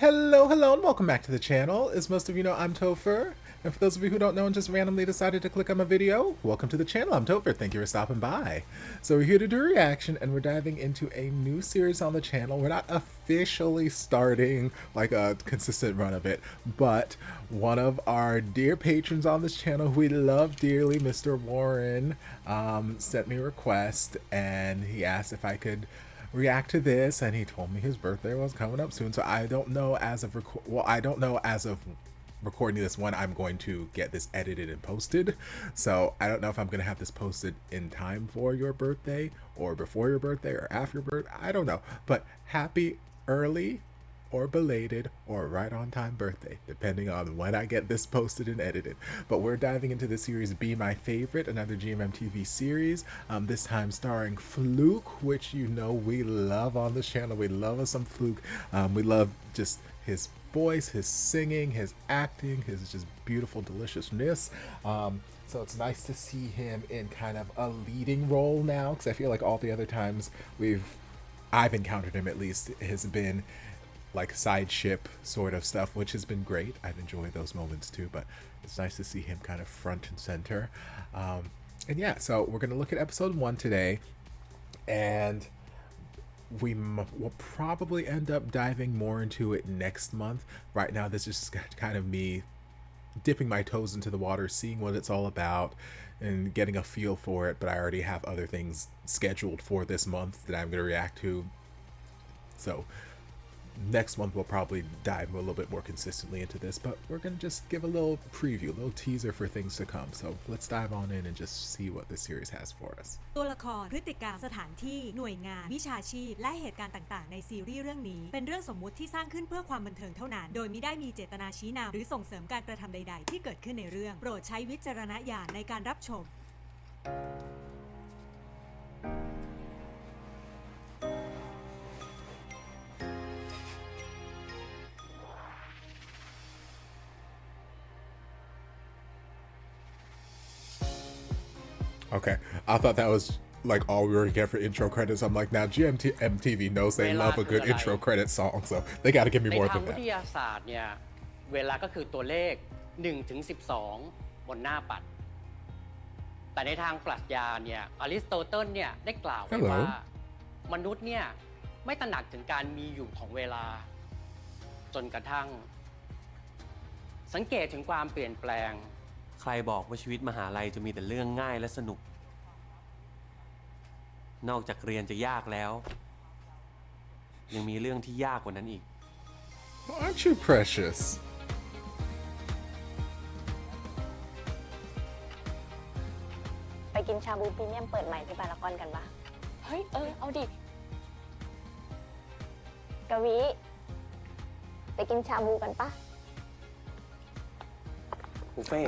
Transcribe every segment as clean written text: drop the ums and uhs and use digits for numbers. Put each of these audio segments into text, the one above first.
Hello, and welcome back to the channel. As most of you know, I'm Topher. And for those of you who don't know and just randomly decided to click on my video, welcome to the channel. I'm Topher. Thank you for stopping by. So we're here to do a reaction, and we're diving into a new series on the channel. We're not officially starting like a consistent run of it, but one of our dear patrons on this channel who we love dearly, Mr. Warren, sent me a request, and he asked if I could react to this, and he told me his birthday was coming up soon. So I don't know as of recording this when I'm going to get this edited and posted. So I don't know if I'm gonna have this posted in time for your birthday or before your birthday or after your birthday. I don't know, but happy early or belated or right on time birthday, depending on when I get this posted and edited. But we're diving into the series Be My Favorite, another GMMTV series, this time starring Fluke, which you know we love on this channel. We love us some Fluke. We love just his voice, his singing, his acting, his just beautiful deliciousness. So it's nice to see him in kind of a leading role now, because I feel like all the other times I've encountered him, at least, has been like side ship sort of stuff, which has been great. I've enjoyed those moments too, but it's nice to see him kind of front and center. And yeah, so we're gonna look at episode 1 today, and will probably end up diving more into it next month. Right now, this is just kind of me dipping my toes into the water, seeing what it's all about and getting a feel for it, but I already have other things scheduled for this month that I'm going to react to. So next month we'll probably dive a little bit more consistently into this, but we're going to just give a little preview, a little teaser for things to come. So let's dive on in and just see what this series has for us. ตัวละครพฤติกรรมสถานที่หน่วยงานวิชาชีพและเหตุการณ์ต่างๆในซีรีส์เรื่องนี้เป็นเรื่องสมมุติที่สร้างขึ้นเพื่อความบันเทิงเท่านั้นโดยมิได้มีเจตนาชี้นำหรือส่งเสริมการกระทำใดๆที่เกิดขึ้นในเรื่องโปรดใช้วิจารณญาณในการรับชม Okay, I thought that was like all we were gonna get for intro credits. I'm like, now GMMTV knows they love a good intro credit song, so they got to give me more than that. ในทางวิทยาศาสตร์เนี่ยเวลาก็คือตัวเลข1 ถึง 12บนหน้าปัดแต่ในทางปรัชญาเนี่ยอริสโตเติลเนี่ยได้กล่าวไว้ว่ามนุษย์เนี่ยไม่ตระหนักถึงการมีอยู่ของเวลาจนกระทั่งสังเกตถึงความเปลี่ยนแปลงใครบอกว่าชีวิตมหาลัยจะมีแต่เรื่องง่ายและสนุกนอกจากเรียนจะยากแล้วยังมีเรื่องที่ยากกว่านั้นอีก Aren't you precious? ไปกินชาบูพรีเมียมเปิดใหม่ที่พารากอนกันปะเฮ้ยเอาดิกวีไปกินชาบูกันปะ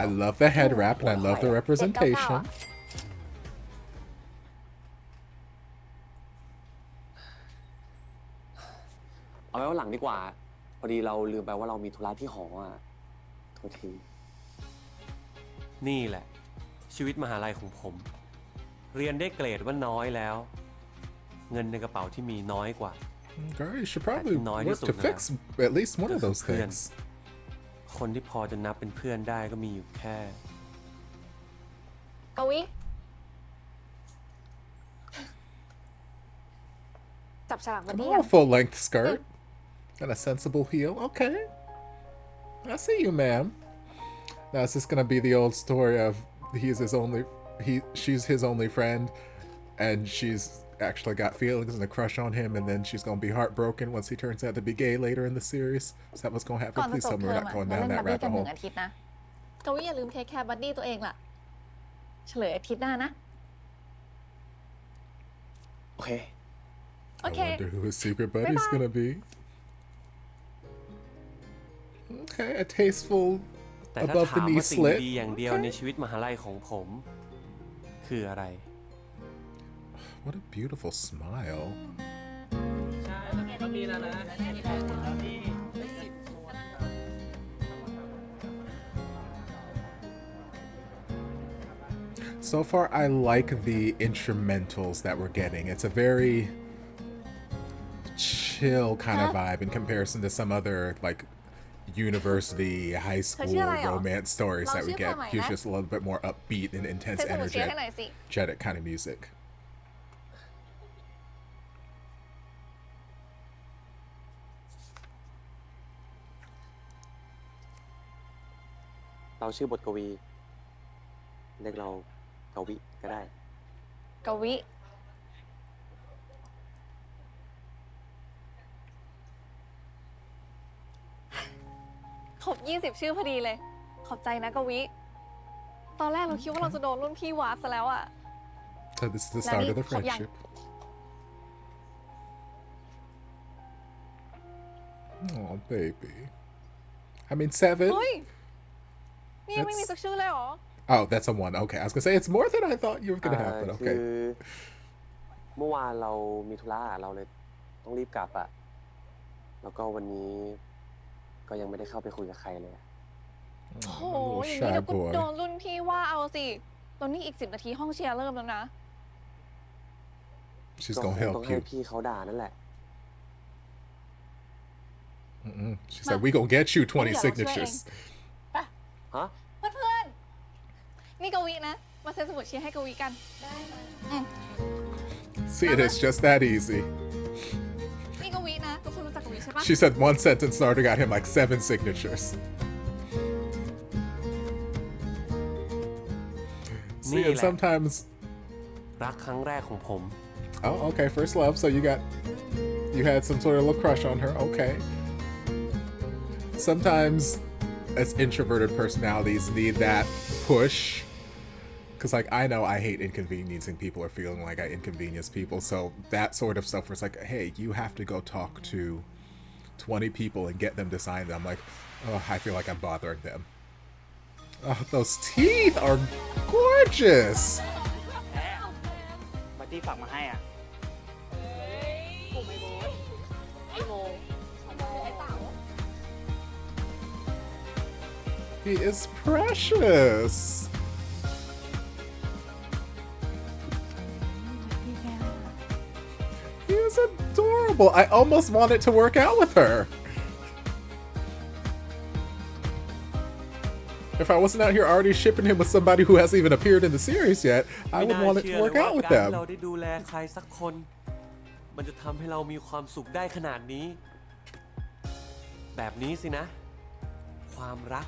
I love the head wrap and I love the representation. เอาไว้วันหลังดีกว่าพอดีเราลืมไปว่าเรามีธุระที่หออ่ะโทษที นี่แหละชีวิตมหาลัยของผมเรียนได้เกรดว่าน้อยแล้วเงินในกระเป๋าที่มีน้อยกว่า Girl, you should probably work to fix at least one of those things. คนที่พอจะนับเป็นเพื่อนได้ก็มีอยู่แค่กวีจับฉลากมาดิ Oh, a full-length skirt and a sensible heel. Okay, I see you, ma'am. Now is this gonna be the old story of she's his only friend, and she's actually got feelings and a crush on him, and then she's gonna be heartbroken once he turns out to be gay later in the series? Is that what's gonna happen? Please tell me we're not going down that rabbit hole. อาทิตย์นะกวีอย่าลืมเทคแคร์บัดดี้ตัวเองล่ะเฉลยอาทิตย์หน้านะโอเค I wonder who his secret buddy's gonna be. Okay, a tasteful แต่ถ้า above ถา the ม knee ว่าสิ่ง slit. ดีอย่างเดียวในชีวิตมหาลัยของผมคืออะไร What a beautiful smile. So far, I like the instrumentals that we're getting. It's a very chill kind of vibe in comparison to some other like university, high school romance stories that we get. He's just a little bit more upbeat and intense, เซ็นสมุดเชียร์ให้หน่อยสิ energetic kind of music. เราชื่อบทกวีเรียกเรากวิก็ได้ กวิ ครบ20 ชื่อพอดีเลย ขอบใจนะกวิ ตอนแรกเราคิดว่าเราจะโดนรุ่นพี่วาร์ปซะแล้วอะ So this is the start of the ครบยัง friendship. Oh, baby. I mean, 7. เฮ้ย นี่ยังไม่มีสักชื่อเลยเหรอ Oh, that's a 1. Okay, I was gonna say it's more than I thought you were gonna have, but คือ okay. เมื่อวานเรามีธุระเราเลยต้องรีบกลับอะแล้วก็วันนี้ก็ยังไม่ได้เข้าไปคุยกับใครเลย โอ้โห Oh, อย่าง little นี้ shy เราก็ boy. โดนรุ่นพี่ว่าเอาสิตอนนี้อีก10 นาทีห้องเชียร์เริ่มแล้วนะ She's ก็ค gonna งต้อ help งให้ you. พี่เขาด่านั่นแหละ She said, "We gonna get you 20 signatures." ฮะ เพื่อนๆ นี่กวินะ มาเซ็นสมุดเชียร์ให้กวิกัน ได้ไหม See, it is just that easy. นี่กวินะทุกคนรู้จักกวิใช่ปะ She said one sentence starter got him like 7 signatures. See, and Nila. sometimes. รักครั้งแรกของผม Oh, okay, first love. So you had some sort of little crush on her. Okay. Sometimes, as introverted personalities, need that push. Because, like, I know I hate inconveniencing people or feeling like I inconvenience people. So that sort of stuff where it's like, hey, you have to go talk to 20 people and get them to sign them. I'm like, oh, I feel like I'm bothering them. Oh, those teeth are gorgeous. บัตตี้ฝากมาให้อ่ะ He is precious. He is adorable. I almost wanted to work out with her. If I wasn't out here already shipping him with somebody who hasn't even appeared in the series yet, I ไม่ would น่า want it เชื่ to อเล work ยว่า out with การที่เรา them. ได้ดูแลใครสักคน มันจะทำให้เรามีความสุขได้ขนาดนี้ แบบนี้สินะ ความรัก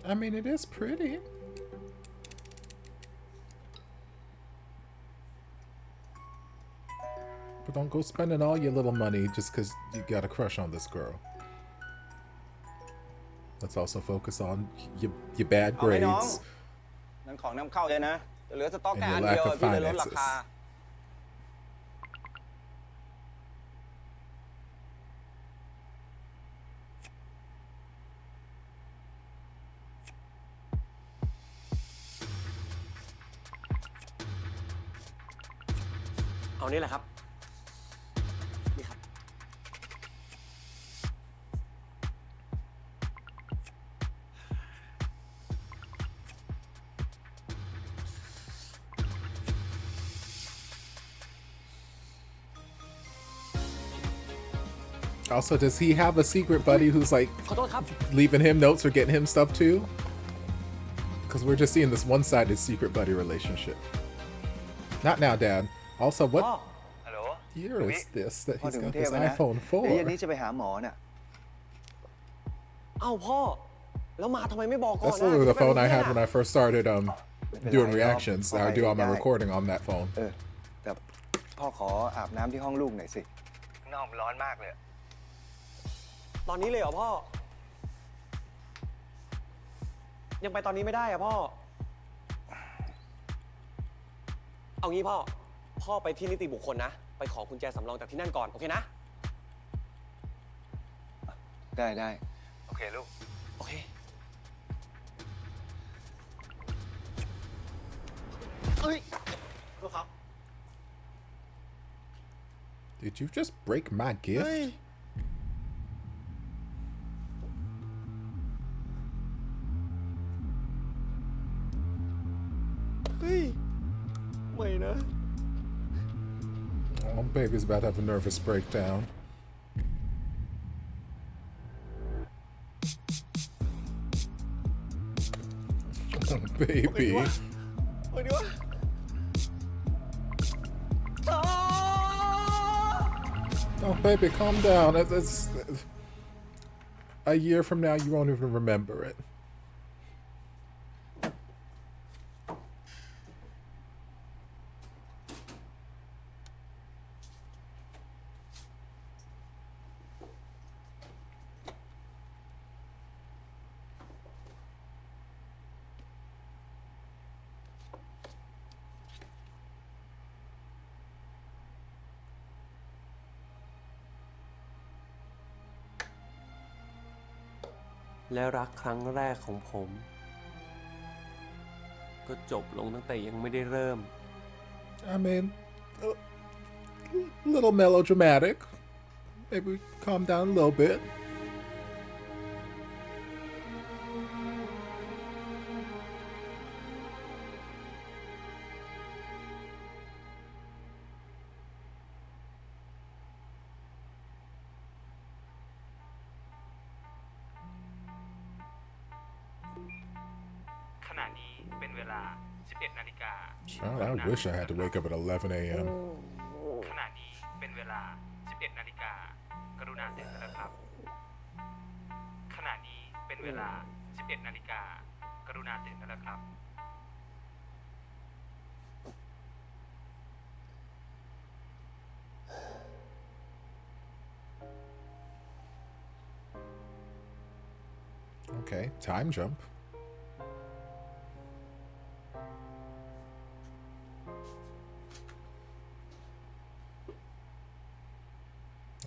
I mean, it is pretty. But don't go spending all your little money just because you got a crush on this girl. Let's also focus on your bad เอาไหมน้อง grades นั่นของนำเข้าเลยนะจะเหลือสต็อกแค่อัน And your เดียว lack of พี่เลยลดรา finances คา เอานี่แหละครับ นี่ครับ Also, does he have a secret buddy who's like ขอโทษครับ leaving him notes or getting him stuff too? Because we're just seeing this one-sided secret buddy relationship. Not now, Dad. Also, พ่อ what? ฮัลโหล year is this that พ่อ he's ถึงกรุ got งเทพ this แล้วนะ iPhone เดี๋ยวเย็นนี้ 4? จะไปหาหมอน่ะ เอ้าพ่อ แล้วมาทำไมไม่บอกก่อน That's นะ literally the จะไป phone I โรงเรียน had อะ when I first started doing ไม่เป็นไร reactions. พ่อ I ไป do all my ได้ recording on that phone. แต่พ่อขออาบน้ำที่ห้องลูกหน่อยสินอกร้อนมากเลย ตอนนี้เลยเหรอพ่อ ยังไปตอนนี้ไม่ได้อะพ่อ เอางี้พ่อ พ่อไปที่นิติบุคคลนะ ไปขอกุญแจสำรองจากที่นั่นก่อน โอเคนะ ได้ โอเคลูก โอเค เอ้ยลูกครับ Did you just break my gift? เฮ้ย ไม่นะ Oh, baby's about to have a nervous breakdown. Oh, baby. เฮ้ยดีวะ Oh, baby, calm down. It's a year from now, you won't even remember it.ๆและรักครั้งแรกของผม ก็จบลงตั้งแต่ยังไม่ได้เริ่ม I mean, a little melodramatic. Maybe calm down a little bit. God, I wish I had to wake up at 11 a.m. ขณะนี้เป็นเวลา 11 นาฬิกากรุณาตื่นแล้วครับขณะนี้เป็นเวลา 11 นาฬิกากรุณาตื่นแล้วครับ Okay, time jump.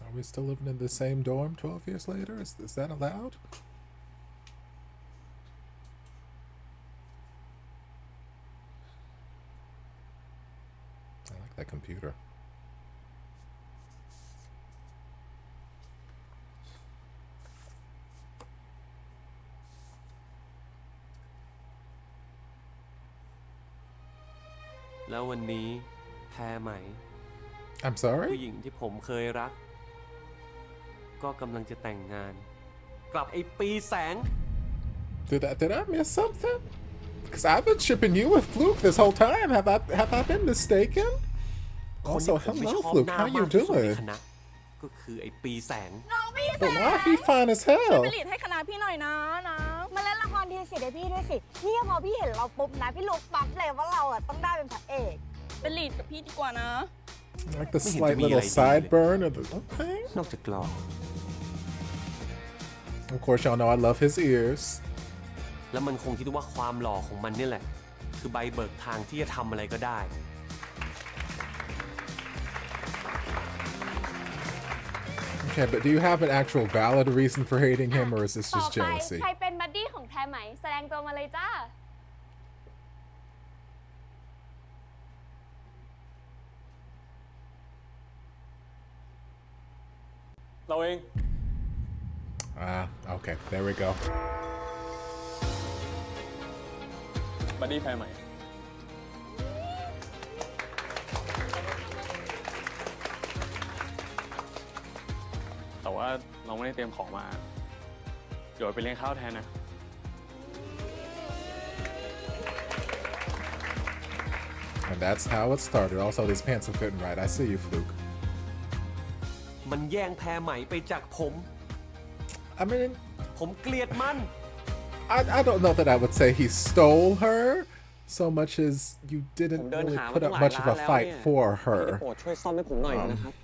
Are we still living in the same dorm 12 years later? Is that allowed? I like that computer.ๆ แล้ววันนี้แพ้ไหม I'm ผู้ sorry? หญิงที่ผมเคยรัก ก็กำลังจะแต่งงาน กลับไอ้ปีแสง Did I miss something? Because I've been shipping you with Fluke this whole time. Have I been mistaken? คนที่ Also, ผมไม่ช hello อบ Fluke. หน้า How มา you กที่สุดใน doing? คณะ ก็คือไอ้ปีแสง น้องพี่แส But why he fine as hell? ไปหลีดให้คณะพี่หน่อยนะมาเล่นละครทีสิเดี๋ยวพี่ด้วยสินี่พอพี่เห็นเราปุ๊บนะพี่ลุกปั๊บเลยว่าเราอ่ะต้องได้เป็นพระเอกเป็นลีดกับพี่ดีกว่านะ Like the We slight need to be little like sideburn of the okay. นอกจากหล่อ Of course, y'all know I love his ears. แล้วมันคงคิดว่าความหล่อของมันนี่แหละ คือใบเบิกทางที่จะทำอะไรก็ได้ Okay, but do you have an actual valid reason for hating him, or is this ต่อ just ไป jealousy? ใครเป็นบัดดี้ของแพรไหมแสดงตัวมาเลยจ้า เราเอง Okay, there we go. บัดดี้แพ้ไหม แต่ว่าเราไม่ได้เตรียมของมา เดี๋ยวไปเลี้ยงข้าวแทนนะ And that's how it started. Also, these pants are fitting right. I see you, Fluke. มันแย่งแพรไหมไปจากผม I mean, ผมเกลียดมัน I don't know that I would say he stole her so much as you ผม didn't เดิน really หามา put ตั้ up งหลาย much ร้า of น a แล้ว fight เนี่ย for พี่ได้ her. โปรดช่วยซ่อมให้ผมหน่อยนะครับ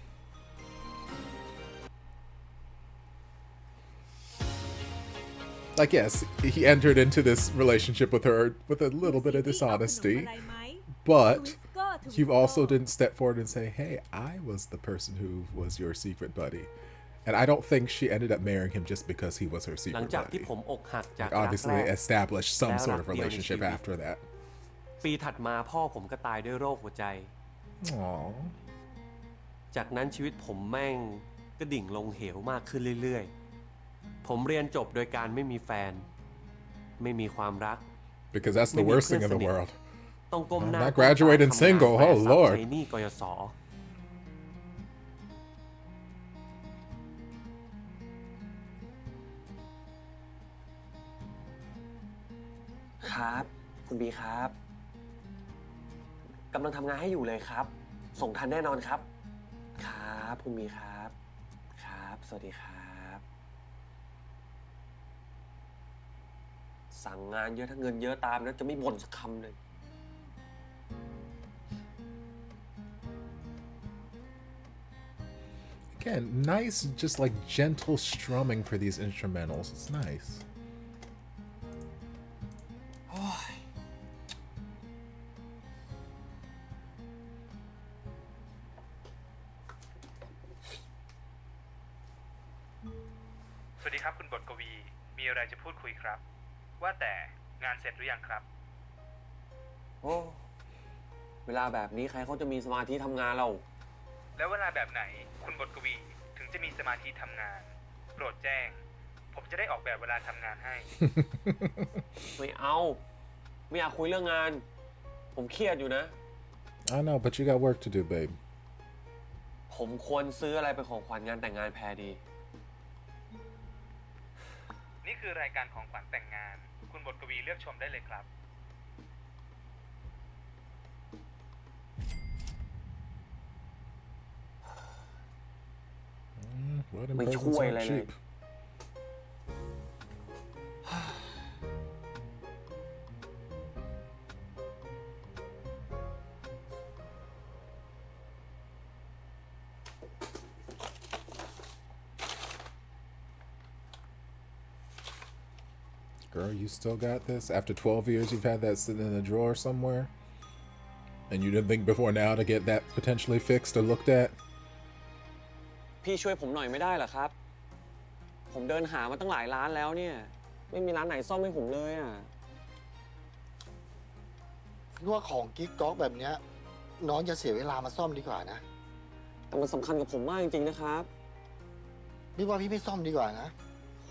Like, yes, he entered into this relationship with her with a little bit of dishonesty, but you also didn't step forward and say, hey, I was the person who was your secret buddy. And I don't think she ended up marrying him just because he was her หลัง secret จากที่ buddy. ผมอกหักจาก Like, รัก obviously, แร they ก established someแล้ว sort รั of กเดียวใน relationship ชีวิต after that. ปีถัดมาพ่อผมก็ตายด้วยโรคหัวใจ Aww. จากนั้นชีวิตผมแม่งก็ดิ่งลงเหวมากขึ้นเรื่อยๆ ผมเรียนจบโดยการไม่มีแฟน ไม่มีความรัก Because that's the worst thing in the world. ต้องก้มหน้า Not graduating ก้มตา single, ทำงาน oh แบกทรัพย์ Lord. ใช้หนี้กยศ ครับ คุณบีครับกำลังทำงานให้อยู่เลยครับ ส่งทันแน่นอนครับ ครับคุณบีครับ ครับ สวัสดีครับ สั่งงานเยอะถ้าเงินเยอะตามนะจะไม่บ่นสักคำเลย Again, nice, just like gentle strumming for these instrumentals. It's nice. สวัสดีครับคุณบทกวี มีอะไรจะพูดคุยครับ ว่าแต่งานเสร็จหรือยังครับ โอ้เวลาแบบนี้ใครเขาจะมีสมาธิทำงานเรา แล้วเวลาแบบไหนคุณบทกวีถึงจะมีสมาธิทำงาน โปรดแจ้ง ผมจะได้ออกแบบเวลาทำงานให้ ไม่เอา ไม่อยากคุยเรื่องงาน ผมเครียดอยู่นะ I know, but you got work to do, babe. ผมควรซื้ออะไรเป็นของขวัญงานแต่งงานแพรดี นี่คือรายการของขวัญแต่งงาน คุณบทกวีเลือกชมได้เลยครับ Wedding Mày presents chui aren't lại cheap. này. Girl, you still got this? After 12 years, you've had that sitting in a drawer somewhere? And you didn't think before now to get that potentially fixed or looked at? พี่ช่วยผมหน่อยไม่ได้เหรอครับ ผมเดินหามาตั้งหลายร้านแล้วเนี่ย ไม่มีร้านไหนซ่อมให้ผมเลยอ่ะ พี่ว่าของกิ๊กก๊อกแบบเนี้ยน้องจะเสียเวลามาซ่อมดีกว่านะ แต่มันสำคัญกับผมมากจริงๆนะครับ พี่ว่าพี่ไม่ซ่อมดีกว่านะ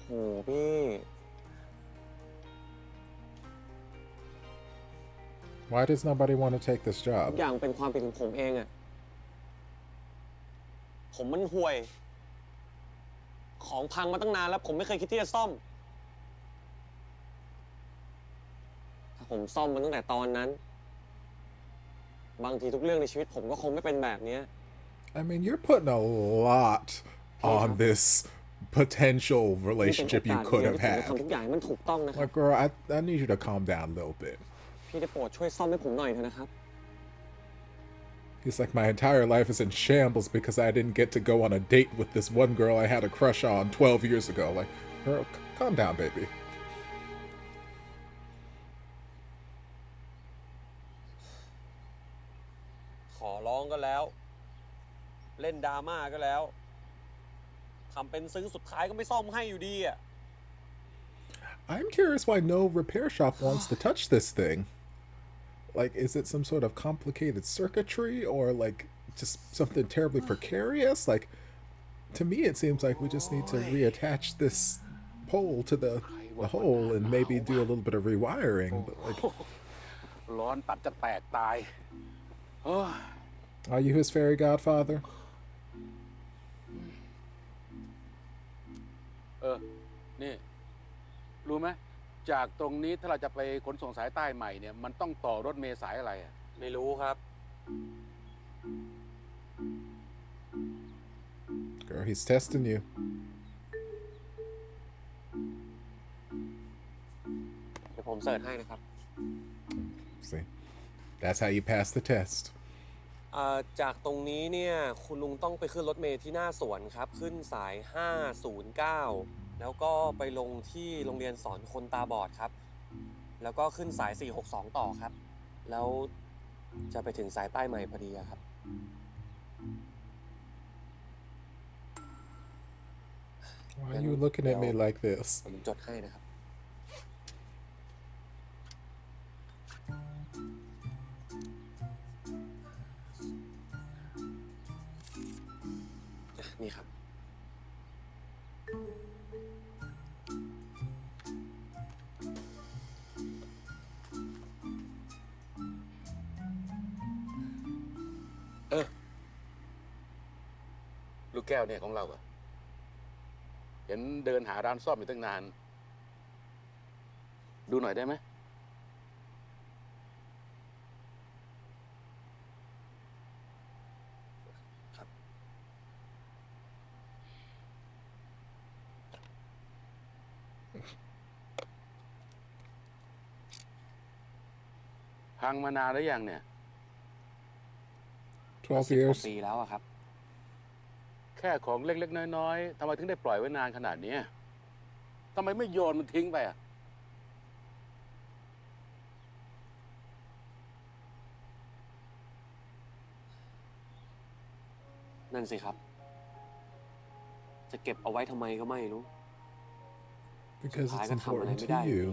โหพี่ Why does nobody want to take this ทุ job? กอย่างเป็นความผิดของผมเองอ่ะ ผมมันห่วย ของพังมาตั้งนานแล้วผมไม่เคยคิดที่จะซ่อม ถ้าผมซ่อมมันตั้งแต่ตอนนั้น บางทีทุกเรื่องในชีวิตผมก็คงไม่เป็นแบบนี้ I mean, you're putting a lot on this potential นี่เป็น relationship โอ you กาส could เดียว have ที่ผมจะ had. ทำทุกอย่างให้มันถูกต้องนะครับ Like, girl, I need you to calm down a little bit. พี่ได้โปรดช่วยซ่อมให้ผมหน่อยเถอะนะครับ He's like, my entire life is in shambles because I didn't get to go on a date with this one girl I had a crush on 12 years ago. Like, girl, calm down, baby. ขอร้องก็แล้ว เล่นดราม่าก็แล้ว ทำเป็นซึ้งสุดท้ายก็ไม่ซ่อมให้อยู่ดีอ่ะ I'm curious why no repair shop wants to touch this thing. Like, is it some sort of complicated circuitry or like just something terribly precarious? Like, to me, it seems like we just need to reattach this pole to the hole and maybe do a little bit of rewiring. But like, ร้อนตัดจะแตกตายเอ้ย are you his fairy godfather? นี่ รู้ไหมจากตรงนี้ถ้าเราจะไปขนส่งสายใต้ใหม่เนี่ยมันต้องต่อรถเมล์สายอะไรอ่ะ ไม่รู้ครับ Girl, Or he's testing you. See, that's how you pass the test. จากตรงนี้เนี่ยคุณลุงต้องไปขึ้นรถเมล์ที่หน้าสวนครับขึ้นสาย509แล้วก็ไปลงที่โรงเรียนสอนคนตาบอดครับแล้วก็ขึ้นสาย462ต่อครับแล้วจะไปถึงสายใต้ใหม่พอดีครับ Why are you looking at me like this? ผมจดให้นะครับนี่ครับลูกแก้วเนี่ยของเราอะเห็นเดินหาร้านซ่อมอยู่ตั้งนานดูหน่อยได้ไหมครับพังมานานหรือยังเนี่ย12 years. ปีแล้วอะครับแค่ของเล็กๆน้อยๆทำไมถึงได้ปล่อยไว้นานขนาดนี้ทำไมไม่โยนมันทิ้งไปอ่ะนั่นสิครับจะเก็บเอาไว้ทำไมก็ไม่รู้ Because สุดท้าย it's ก็ทำอะไร important ไม่ to ได้อยู่ you.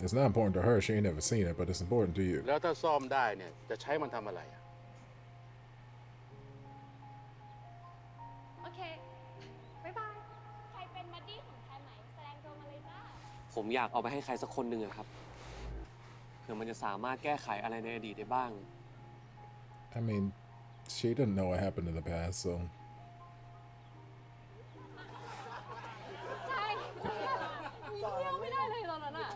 It's not important to her. She ain't never seen it, but it's important to you. แล้วถ้าซ่อมได้เนี่ยจะใช้มันทำอะไรอ่ะโอเค บ๊ายบาย ใครเป็นบัดดี้ของใครไหมแสดงตัวมาเลยจ้า ผมอยากเอาไปให้ใครสักคนหนึ่งอะครับเผื่อมันจะสามารถแก้ไขอะไรในอดีตได้บ้าง I mean, she didn't know what happened in the past, so. ใช่เที่ยวไม่ได้เลยตอนนั้นอ่ะ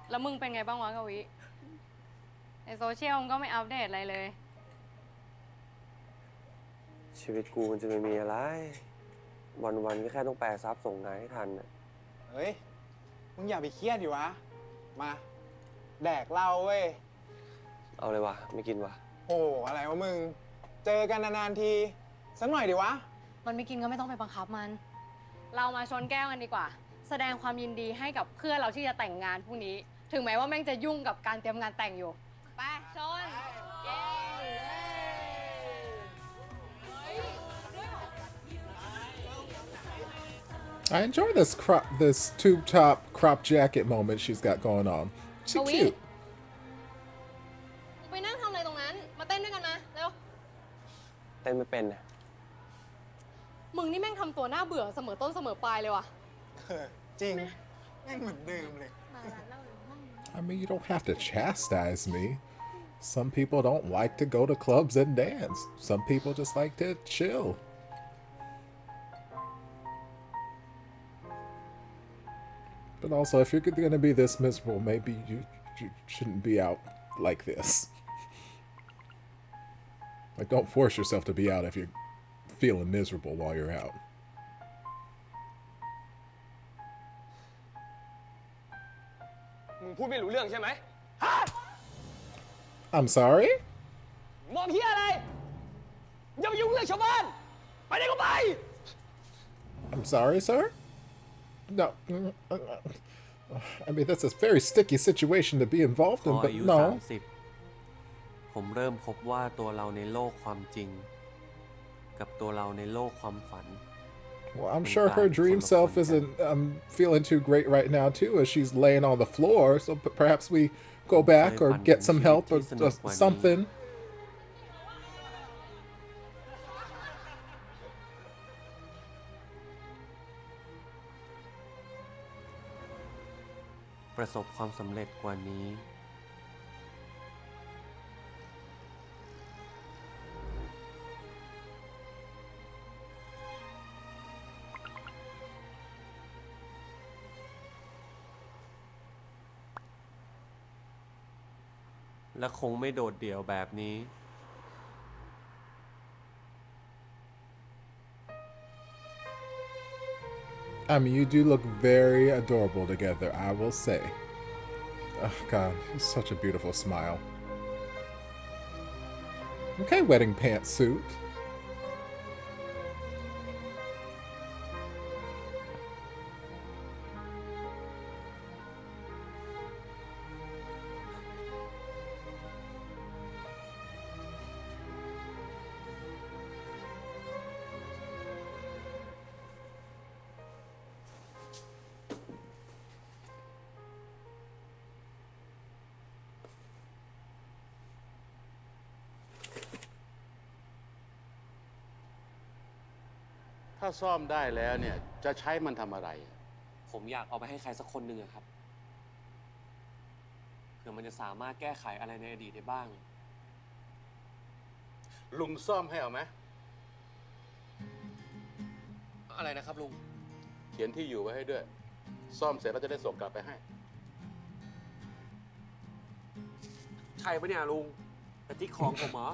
แล้วมึงเป็นไงบ้างวะกวิในโซเชียลมึงก็ไม่อัปเดตอะไรเลย ชีวิตกูมันจะไม่มีอะไร วันๆก็แค่ต้องแปลซับส่งงานให้ทันน่ะ เฮ้ย มึงอย่าไปเครียดดิวะ มา แดกเหล้าเว้ย เอาเลยวะไม่กินวะ โอ้อะไรวะมึง เจอกันนานๆที สักหน่อยดิวะ มันไม่กินก็ไม่ต้องไปบังคับมัน เรามาชนแก้วกันดีกว่า แสดงความยินดีให้กับเพื่อนเราที่จะแต่งงานพรุ่งนี้ ถึงแม้ว่าแม่งจะยุ่งกับการเตรียมงานแต่งอยู่ ไปชน เย้ I enjoy this tube top crop jacket moment she's got going on. She's Kawi. cute. ไปนั่งทำอะไรตรงนั้น มาเต้นด้วยกันมาเร็ว เต้นไม่เป็นนะ มึงนี่แม่งทำตัวน่าเบื่อเสมอต้นเสมอปลายเลยว่ะ จริง แม่งเหมือนเดิมเลย I mean, you don't have to chastise me. Some people don't like to go to clubs and dance. Some people just like to chill. But also, if you're going to be this miserable, maybe you shouldn't be out like this. Like, don't force yourself to be out if you're feeling miserable while you're out. มึงพูดไม่รู้เรื่องใช่ไหม I'm sorry? มองเฮียอะไรอย่ามายุ่งเรื่องชาวบ้าน ไปไหนก็ไป I'm sorry, sir? No. I mean, that's a very sticky situation to be involved พ in, อ but อายุ no. 30 ผมเริ่มพบว่าตัวเราในโลกความจริง กับตัวเราในโลกความฝัน Well, I'm sure her dream self isn't feeling too great right now, too, as she's laying on the floor. So perhaps we go back or get some help or something. ประสบความสำเร็จกว่านี้ และคงไม่โดดเดี่ยวแบบนี้ I mean, you do look very adorable together, I will say. Oh, God, it's such a beautiful smile. Okay, wedding pantsuit.ถ้าซ่อมได้แล้วเนี่ยจะใช้มันทำอะไร ผมอยากเอาไปให้ใครสักคนหนึ่งอะครับเผื่อมันจะสามารถแก้ไขอะไรในอดีตได้บ้าง ลุงซ่อมให้เอาไหม อะไรนะครับลุง เขียนที่อยู่ไว้ให้ด้วย ซ่อมเสร็จแล้วจะได้ส่งกลับไปให้ ใช่ปะเนี่ยลุงกระติกของผมเหรอ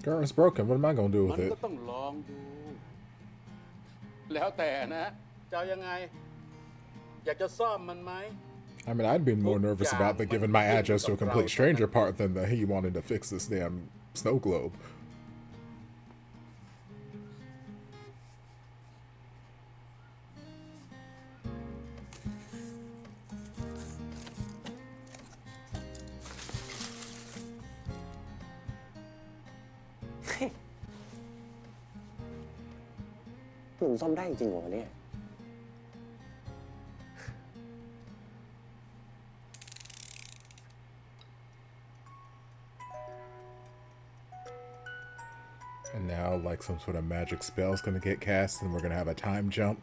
Girl, it's broken. What am I gonna do มัน with it? ก็ต้องลองดู แล้วแต่นะจะเอายังไง อยากจะซ่อมมันไหม I mean, I'd be more nervous about the giving my address to a complete stranger part than the he wanted to fix this damn snow globe. Luke ซ่อมได้จริงเหรอเนี่ย And now, like, some sort of magic spell is going to get cast, and we're going to have a time jump.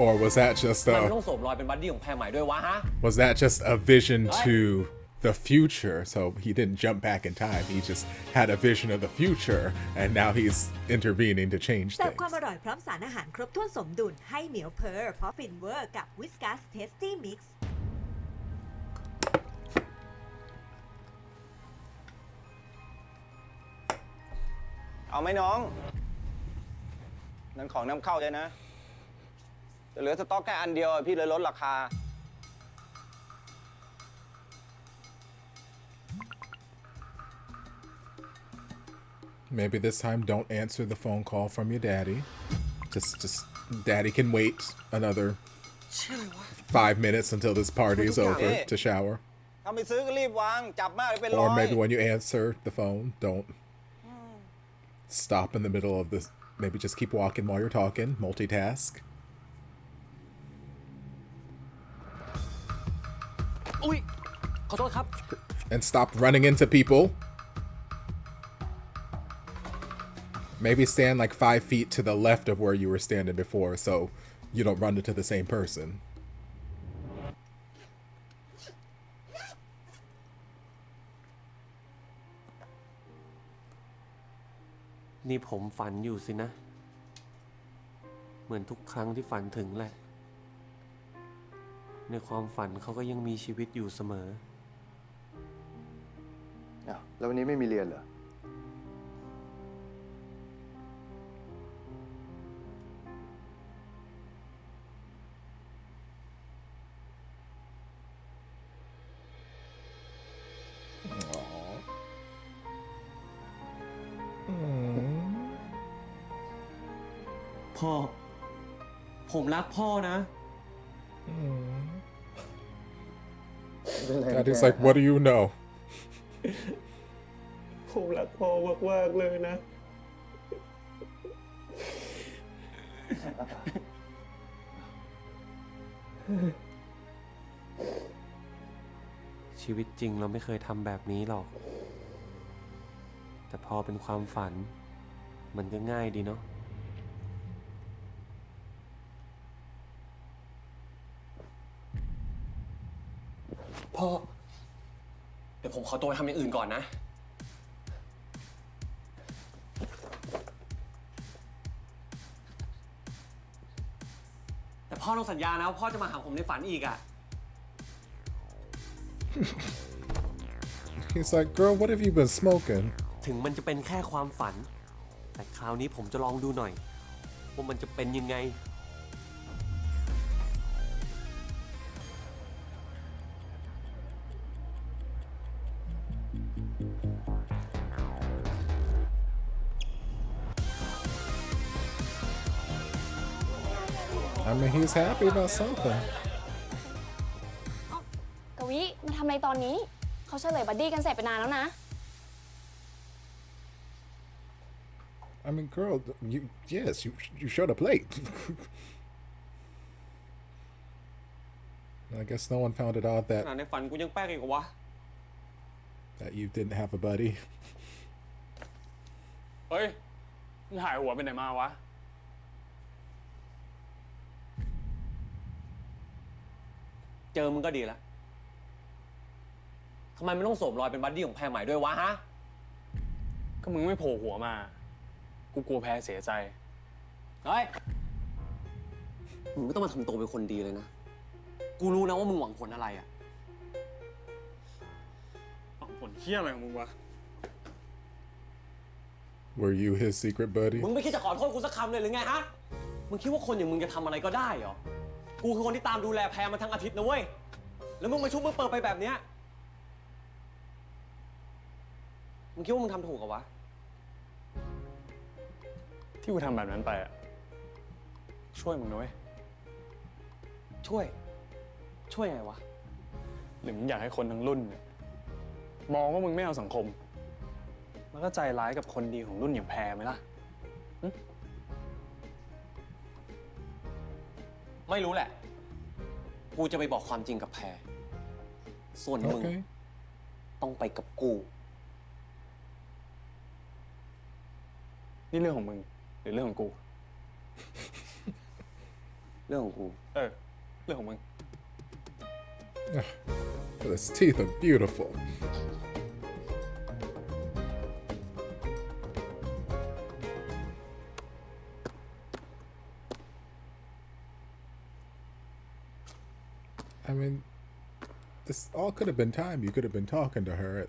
Or was that just มันต้องสวมรอยเป็นบัดดี้ของแพรใหม่ด้วยวะฮะ was that just a vision to the future? So he didn't jump back in time. He just had a vision of the future, and now he's intervening to change เสิร์ฟ things. ความอร่อยพร้อมสารอาหารครบถ้วนสมดุลให้เหมียวเพอร์เพราะฟินเวอร์กับวิสกัสเทสตี้มิกซ์ เอาไหมน้อง นั่นของนำเข้าเลยนะแต่เหลือสต็อกแค่อันเดียวพี่เลยลดราคา Maybe this time don't answer the phone call from your daddy. Just daddy can wait another 5 minutes until this party is over to shower. ถ้าไปซื้อก็รีบวางจับมากเลยเป็นร้อย Or maybe when you answer the phone, don't stop in the middle of this. Maybe just keep walking while you're talking. Multitask. อุ้ยขอโทษครับ And stop running into people. Maybe stand like 5 feet to the left of where you were standing before so you don't run into the same person. นี่ผมฝันอยู่สินะ เหมือนทุกครั้งที่ฝันถึงแหละ ในความฝันเขาก็ยังมีชีวิตอยู่เสมอ แล้ววันนี้ไม่มีเรียนเหรอ พ่อ ผมรักพ่อนะ Daddy's like, what do you know? ผมรักพ่อมากๆเลยนะ พ ชีวิตจริงเราไม่เคยทำแบบนี้หรอก แต่พอเป็นความฝันมันก็ง่ายดีเนาะพ่อ เดี๋ยวผมขอตัวไปทำอย่างอื่นก่อนนะ แต่พ่อต้องสัญญานะว่าพ่อจะมาหาผมในฝันอีกอะ He's like, girl, what have you been smoking? ถึงมันจะเป็นแค่ความฝัน แต่คราวนี้ผมจะลองดูหน่อยว่ามันจะเป็นยังไง I mean, he's happy about something. กวิมาทำอะไรตอนนี้เขาเฉลยบัดดี้กันเสร็จไปนานแล้วนะ I mean, girl, you showed up late. I guess no one found it odd ขนาดในฝันกูยังแปลกอีกวะ that you didn't have a buddy. เฮ้ยมึงหายหัวไปไหนมาวะ เจอมึงก็ดีแล้ว ทำไมมันต้องสวมรอยเป็นบัดดี้ของแพรใหม่ด้วยวะฮะ ก็มึงไม่โผล่หัวมา กูกลัวแพ้เสียใจ เฮ้ย มึงไม่ต้องมาทำตัวเป็นคนดีเลยนะ กูรู้นะว่ามึงหวังผลอะไรอะ หวังผลเหี้ยอะไรของมึงวะ Were you his secret buddy? มึงไม่คิดจะขอโทษกูสักคำเลยหรือไงฮะ มึงคิดว่าคนอย่างมึงจะทำอะไรก็ได้เหรอ กูคือคนที่ตามดูแลแพรมาทั้งอาทิตย์นะเว้ย แล้วมึงมาชุบมือเปิดไปแบบเนี้ย มึงคิดว่ามึงทำถูกเหรอวะ ที่กูทำแบบนั้นไปอะช่วยมึงนะเว้ย ช่วยไงวะ หรือมึงอยากให้คนทั้งรุ่นเนี่ยมองว่ามึงไม่เอาสังคม แล้วก็ใจร้ายกับคนดีของรุ่นอย่างแพรไหมล่ะ ไม่รู้แหละ กูจะไปบอกความจริงกับแพร ส่วนมึง Okay. ต้องไปกับกู นี่เรื่องของมึงหรือเรื่องของกู เรื่องของกู เรื่องของมึง But his teeth are beautiful. I mean, this all could have been time. You could have been talking to her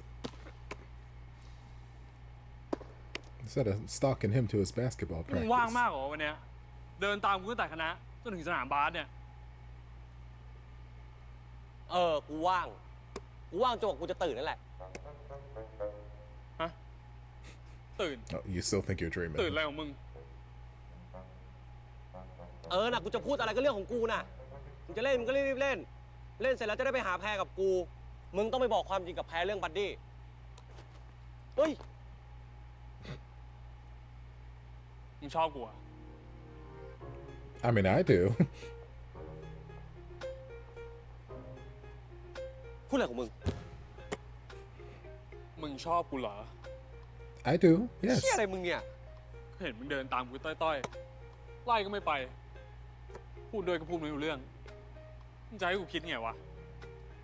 instead of stalking him to his basketball มึงว่าง practice. มากเหรอวันเนี้ยเดินตามกูตั้งแต่คณะจนถึงสนามบาสเนี่ย กูว่าง จนกว่ากูจะตื่นนั่นแหละ ฮะ ตื่น Oh, you still think you're dreaming? ตื่นอะไรของมึง น่ะ กูจะพูดอะไรก็เรื่องของกูน่ะ มึงจะเล่นมึงก็รีบเล่น เล่นเสร็จแล้วจะได้ไปหาแพรกับกู มึงต้องไปบอกความจริงกับแพรเรื่องบัดดี้ เฮ้ย มึงชอบกูอะ I mean, I do. พูดอะไรของมึง มึงชอบกูเหรอ I do. เชี่ย Yes. อะไรมึงเนี่ย เห็นมึงเดินตามกูต้อยๆ ไล่ก็ไม่ไป พูดด้วยก็พูดไม่รู้เรื่อง มึงจะให้กูคิดไงวะ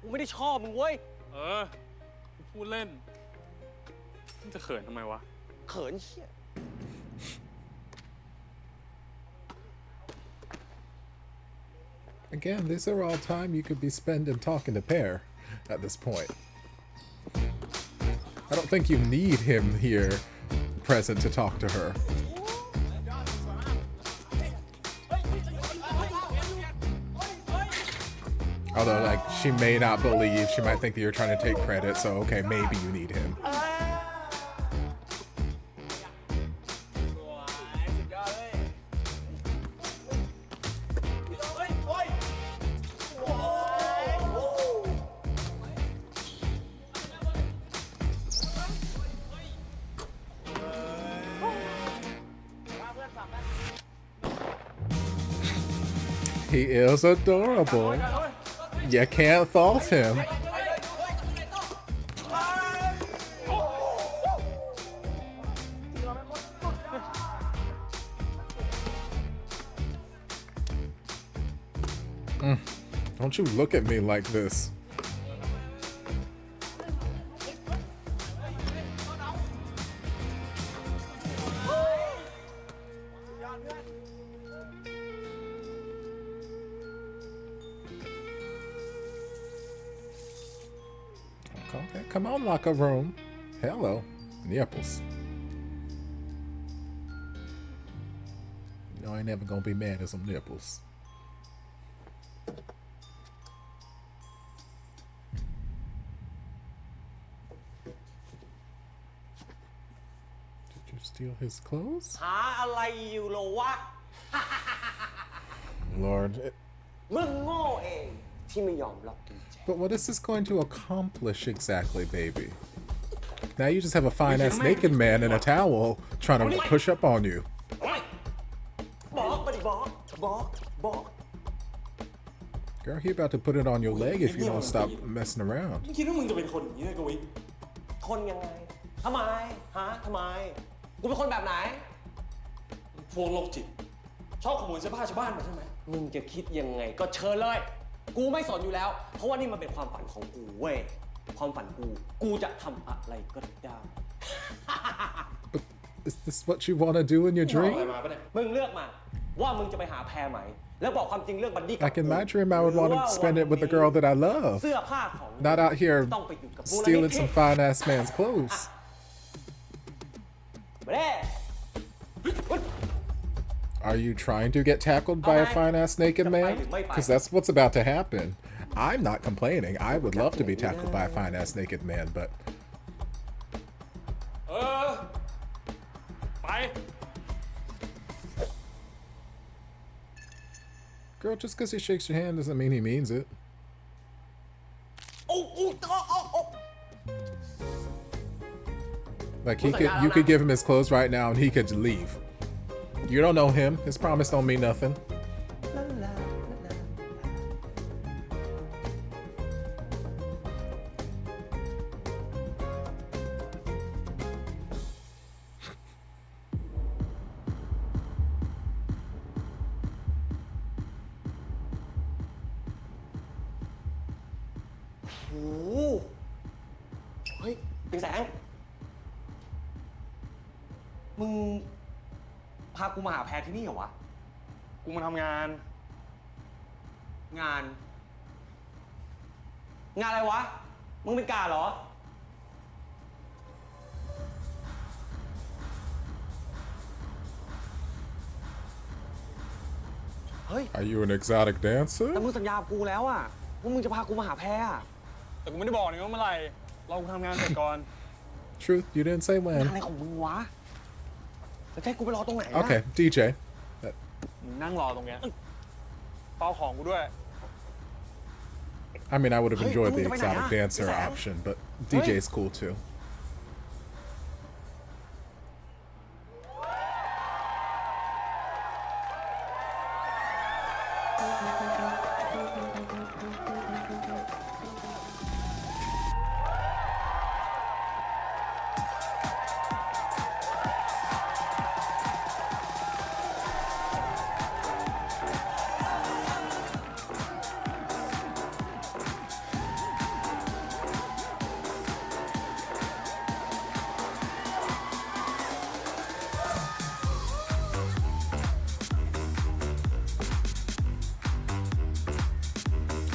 กูไม่ได้ชอบมึงเว้ย กูพูดเล่น มึงจะเขินทำไมวะ เขินเชี่ย Again, these are all time you could be spending talking to Pear at this point. I don't think you need him here present to talk to her. Although, like, she may not believe, she might think that you're trying to take credit, so okay, maybe you need him. He is adorable. You can't fault him. Don't you look at me like this. Okay, come on, locker room. Hello, nipples. You know I ain't never gonna be mad at some nipples. Did you steal his clothes? หาอะไรอยู่เหรอวะ Lord. มึงโง่เองที่ไม่ยอมล็อกกุญแจ But what is this going to accomplish exactly, baby? Now you just have a fine-ass naked man in a towel trying to push up on you. บอกไม่ได้บอก Girl, he about to put it on your leg if you don't stop messing around. ไม่คิดว่ามึงจะเป็นคนอย่างนี้นะกวิน คนยังไงทำไมทำไมกูเป็นคนแบบไหน พวกโรคจิต ชอบขโมยเสื้อผ้าชาวบ้านมาใช่ไหม มึงจะคิดยังไงก็เชิญเลย กูไม่สนอยู่แล้ว เพราะว่านี่มันเป็นความฝันของกูเว้ย ความฝันกูจะทำอะไรก็ได้ Is this what you want to do in your เอาอะไร dream? มาปะเนี่ย มึงเลือกมาว่ามึงจะไปหาแพรไหม แล้วบอกความจริงเรื่องบัดดี้กับ Like in my dream, I would want to spend it with the girl that I love. เสื้อผ้าของ Not out here ต้องไปอยู่กับมูลนิธิ stealing some fine-ass man's clothes. มาเด้ Are you trying to get tackled by a fine-ass naked man? Because that's what's about to happen. I'm not complaining. I would love to be tackled by a fine-ass naked man, but ไป girl, just because he shakes your hand doesn't mean he means it. Like you could give him his clothes right now and he could leave. You don't know him. His promise don't mean nothing. Oh. เฮ้ยปิงแสง มึงพากูมาหาแพรที่นี่เหรอวะ กูมาทำงาน งานอะไรวะ มึงเป็นกาเหรอ เฮ้ย Are you an exotic dancer? แต่มึงสัญญากับกูแล้วอะว่ามึงจะพากูมาหาแพรอะ แต่กูไม่ได้บอกนี่ว่าเมื่อไหร่เราทำงานเสร็จก่อน Truth, you didn't say งาน when. อะไรของมึงวะจะให้กูไปรอตรงไหนอะ Okay, DJ. มึงนั่งรอตรงเนี้ยเฝ้าของกูด้วย I mean, I would have Hey, enjoyed the I'm gonna exotic buy that. dancer Is that- option, but DJ's cool too.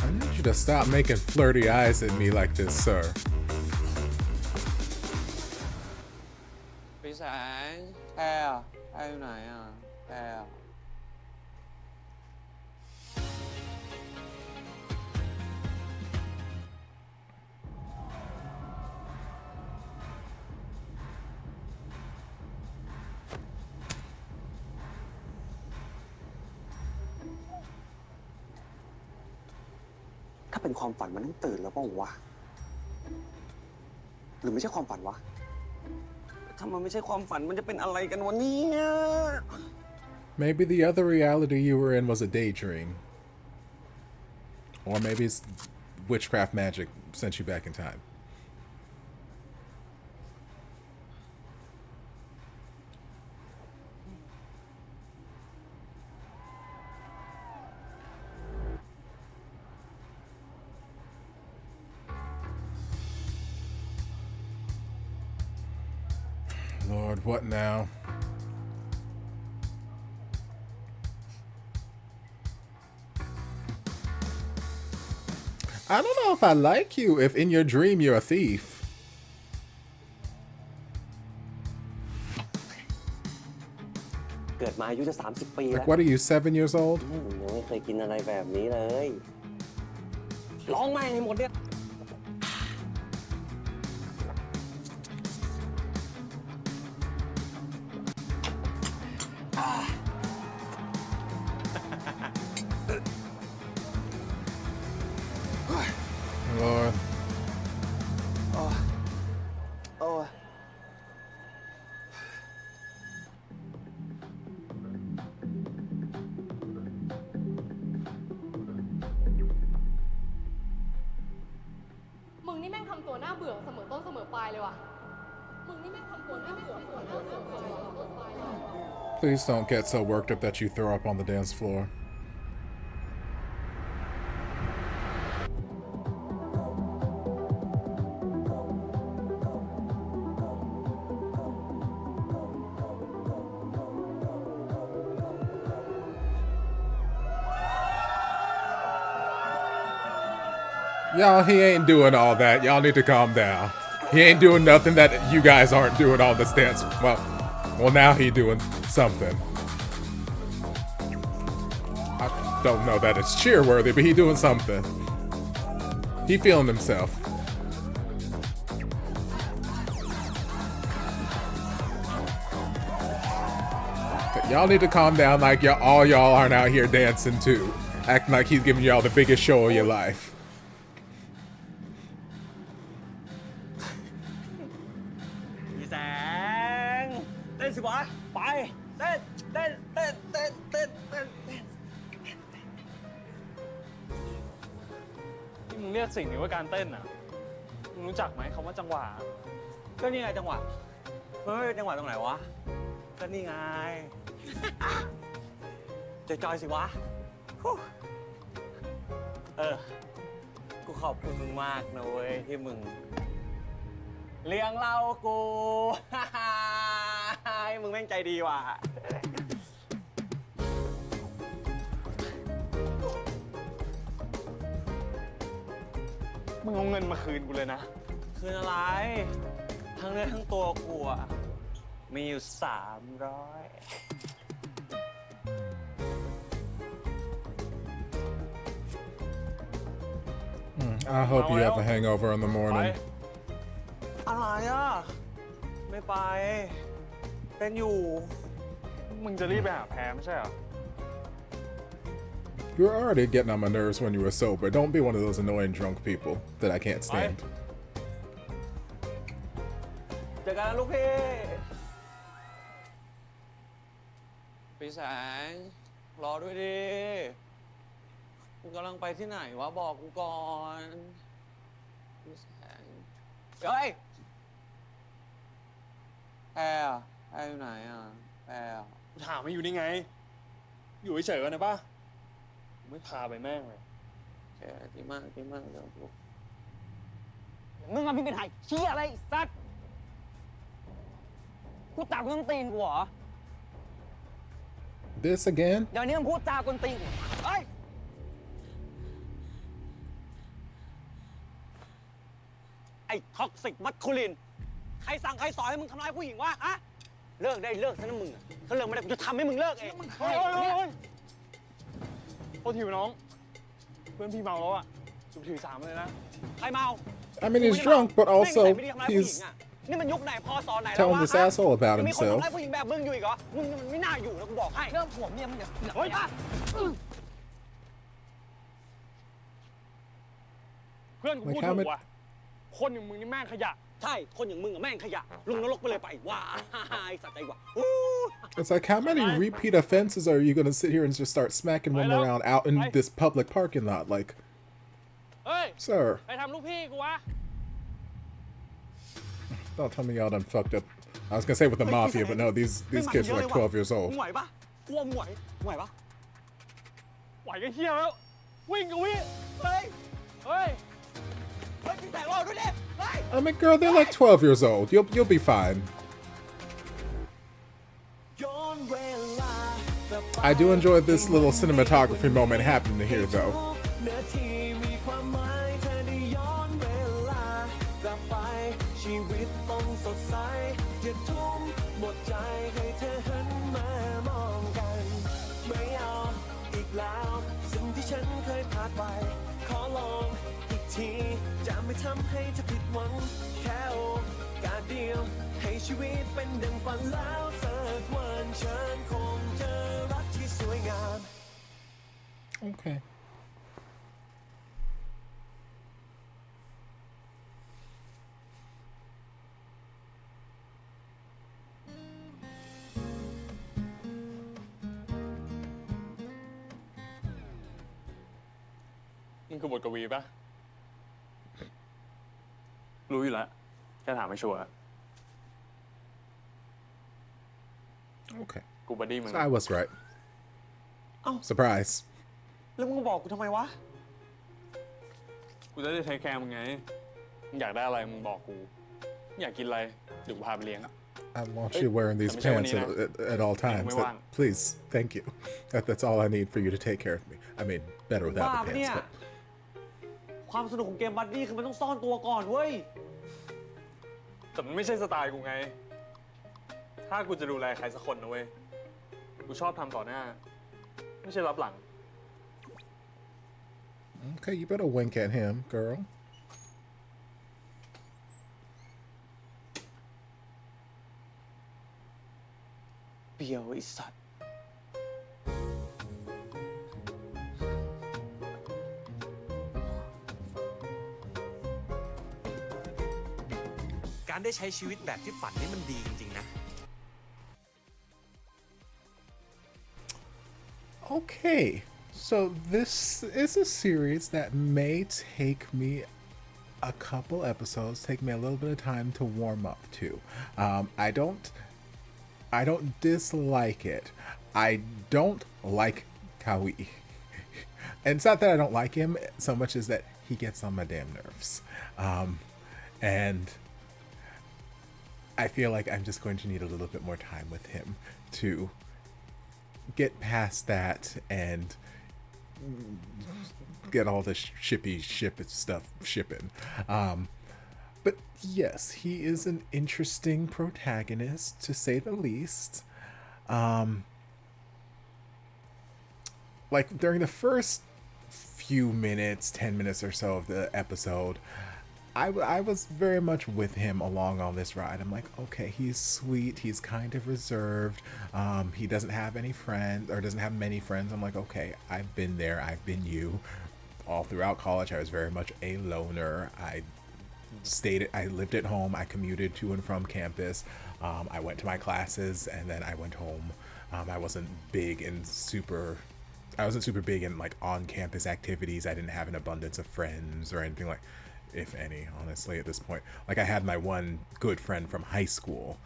I need you to stop making flirty eyes at me like this, sir. พี่แสงแพรอะแพรอยู่ไหนอ่ะแพรอะ ถ้าเป็นความฝันมันต้องตื่นแล้วเปล่าวะ หรือไม่ใช่ความฝันวะ ถ้ามันไม่ใช่ความฝันมันจะเป็นอะไรกันวะเนี่ย Maybe the other reality you were in was a daydream. Or maybe it's witchcraft magic sent you back in time. What now? I don't know if I like you if in your dream you're a thief. เกิดมาอายุจะ30 ปีแล้ว Like, what are you, 7 years old? ยังไม่เคยกินอะไรแบบนี้เลยร้องไม่ให้หมดเนี่ย Lord. โอ้ย มึงนี่แม่งทำตัวน่าเบื่อเสมอต้นเสมอปลายเลยว่ะ มึงนี่แม่งทำตัวน่าเบื่อเสมอต้นเสมอปลายเลย Please don't get so worked up that you throw up on the dance floor. Y'all, he ain't doing all that. Y'all need to calm down. He ain't doing nothing that you guys aren't doing on this dance. Well, now he doing something. I don't know that it's cheer-worthy, but he doing something. He feeling himself. But y'all need to calm down like all y'all aren't out here dancing too. Acting like he's giving y'all the biggest show of your life. พี่แสงเต้นสิวะไปเต้นเต้นเต้นเต้นเต้นเต้นเต้น ที่มึงเรียกสิ่งนี้ว่าการเต้นอ่ะ มึงรู้จักไหมคำว่าจังหวะ ก็นี่ไงจังหวะเฮ้ยจังหวะตรงไหนวะก็นี่ไง จอยๆสิวะฮู้กูขอบคุณมึงมากนะเว้ยที่มึงเลี้ยงเรากู มึงแม่งใจดีว่ะ มึงเอาเงินมาคืนกูเลยนะ คืนอะไร ทั้งเนื้อทั้งตัวกูอะมีอยู่300 I hope you have a hangover in the morning. อะไรอ่ะ ไม่ไปเต้นอยู่ มึงจะรีบไปหาแพ้ไม่ใช่เหรอ You're already getting on my nerves when you were sober. Don't be one of those annoying drunk people that I can't stand. เจอกันนะลูกพี่พี่แสงรอด้วยดิกูกำลังไปที่ไหนวะบอกกูก่อนพี่แสงเฮ้ยแพรอยู่ไหนอ่ะแพร ถามมาอยู่นี่ไง อยู่เฉยๆกันนะป่ะไม่พาไปแม่งเลย แพรดีมากเดี๋ยวลูก มึงอะพี่เป็นไห่เชี่ยอะไรสัตว์กูจับกูต้องตีนกูเหรอ This again? เดี๋ยวนี้มึงพูดจากนตีนกูเฮ้ยไอ้ท็อกซิกมัสคูลินใครสั่งใครสอนให้มึงทำร้ายผู้หญิงวะอะเลิกได้เลิกซะนะมึงอะถ้าเลิกไม่ได้กูจะทำให้มึงเลิกเองเฮ้ย โทษทีน้อง เพื่อนพี่เมาแล้วอ่ะจุดถือ3เลยนะ ใครเมา I mean, he's drunk, but also he's นี่มันยุคไหนพศไหนแล้ว telling วะ this asshole about มีคน himself. ทำร้ายผู้หญิงแบบมึงอยู่อีกเหรอมึงมันไม่น่าอยู่นะกูบอกให้เรื่องผัวเมียมึงอย่าเฮ้ย เพื่อนกูพูดถูกว่ะคนอย่างมึงนี่แม่งขยะ ใช่คนอย่างมึงอะแม่งขยะลงนรกไปเลยไปว้ายสะใจว่ะ It's like, how many repeat offenses are you gonna sit here and just start smacking women around out in this public parking lot? Like, เฮ้ย sir, ใครทำลูกพี่กูวะ don't tell me y'all done fucked up. I was gonna say with the mafia, but no, these kids are like 12 years มึ old. งไหวปะกลัวมึงไหวปะ ไหวก็เฮี้ยแล้ว วิ่งกับวิ่ง เฮ้ย เฮ้ย พี่แต่งรอด้วยดิเฮ้ย I mean, girl, they're like 12 years old. You'll be fine. I do enjoy this little cinematography moment happening here, though. นาทีมีความหมายเธอได้ย้อนเวลากลับไปชีวิตต้องสดใสจะทุ่มหมดใจให้เธอหันมามองกันไม่เอาอีกแล้วสิ่งที่ฉันเคยพลาดไปขอลองอีกทีจะไม่ทำให้เธอผิดหวังแค่โอกาสเดียวให้ชีวิตเป็นดังฝันแล้วสักวันฉันคงเจอรักที่สวยงาม Okay. This is บทกวีปะรู้อยู่แล้วแค่ถามไม่ชัวร์ Okay. กูบัดดี้มึง So I was right. เอ้า Surprise. แล้วมึงบอกกูทำไมวะ กูจะได้เทคแคร์มึงไงมึงอยากได้อะไรมึงบอกกูอยากกินอะไรเดี๋ยวกูพาไปเลี้ยง I want you wearing these pants at all times. Please, thank you. That's all I need for you to take care of me. I mean, better without the เนี่ย pants, but ความสนุกของเกมบัดดี้คือมันต้องซ่อนตัวก่อนเว้ย แต่มันไม่ใช่สไตล์กูไงถ้ากูจะดูแลใครสักคนนะเว้ยกูชอบทำต่อหน้าไม่ใช่รับหลัง okay, you better wink at him, girl. เบียวไอ้สัตว์ การได้ใช้ชีวิตแบบที่ฝันนี่มันดีจริงๆนะ Okay, so this is a series that may take me a couple episodes, take me a little bit of time to warm up to. I don't dislike it. I don't like Kawi. And it's not that I don't like him so much as that he gets on my damn nerves. And I feel like I'm just going to need a little bit more time with him to get past that and get all the shippy stuff shipping. But yes, he is an interesting protagonist, to say the least. Like, during the first few minutes, 10 minutes or so of the episode, I was very much with him along on this ride. I'm like, okay, he's sweet, he's kind of reserved, he doesn't have any friends, or doesn't have many friends. I'm like, okay, I've been there, I've been you. All throughout college, I was very much a loner. I lived at home, I commuted to and from campus, I went to my classes, and then I went home. I wasn't super big in like on-campus activities. I didn't have an abundance of friends or anything like, if any, honestly, at this point. Like, I had my one good friend from high school,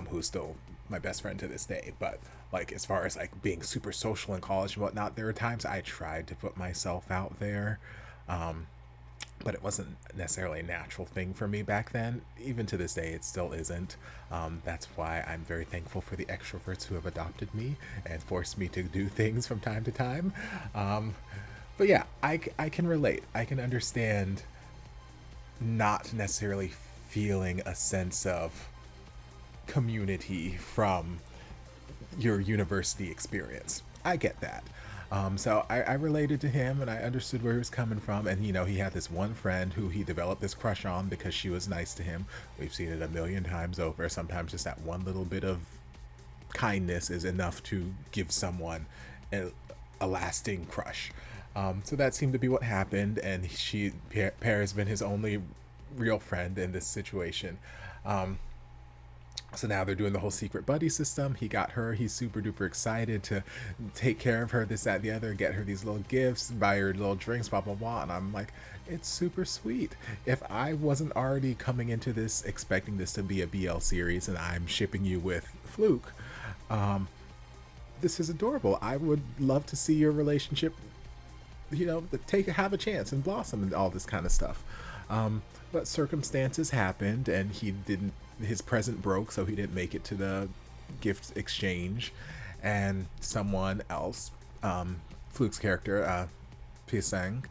who's still my best friend to this day, but like, as far as like being super social in college and whatnot, there were times I tried to put myself out there, but it wasn't necessarily a natural thing for me back then. Even to this day, it still isn't. That's why I'm very thankful for the extroverts who have adopted me and forced me to do things from time to time. But yeah, I can relate. I can understand not necessarily feeling a sense of community from your university experience. I get that. So I related to him, and I understood where he was coming from. And, you know, he had this one friend who he developed this crush on because she was nice to him. We've seen it a million times over. Sometimes just that one little bit of kindness is enough to give someone a lasting crush. So that seemed to be what happened, and Pear has been his only real friend in this situation. So now they're doing the whole secret buddy system. He got her. He's super duper excited to take care of her, this, that, the other, get her these little gifts, buy her little drinks, blah, blah, blah. And I'm like, it's super sweet. If I wasn't already coming into this expecting this to be a BL series and I'm shipping you with Fluke, this is adorable. I would love to see your relationship, you know, have a chance and blossom and all this kind of stuff. But circumstances happened, and his present broke, so he didn't make it to the gift exchange. and someone else, Fluke's character, Pisang,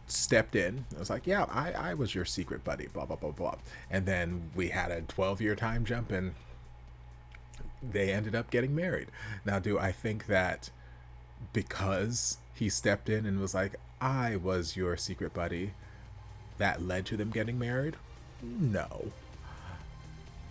stepped in. I was like, yeah, I was your secret buddy, blah, blah, blah, blah. And then we had a 12-year time jump and they ended up getting married. Now, do I think that because he stepped in and was like, I was your secret buddy, that led to them getting married? No.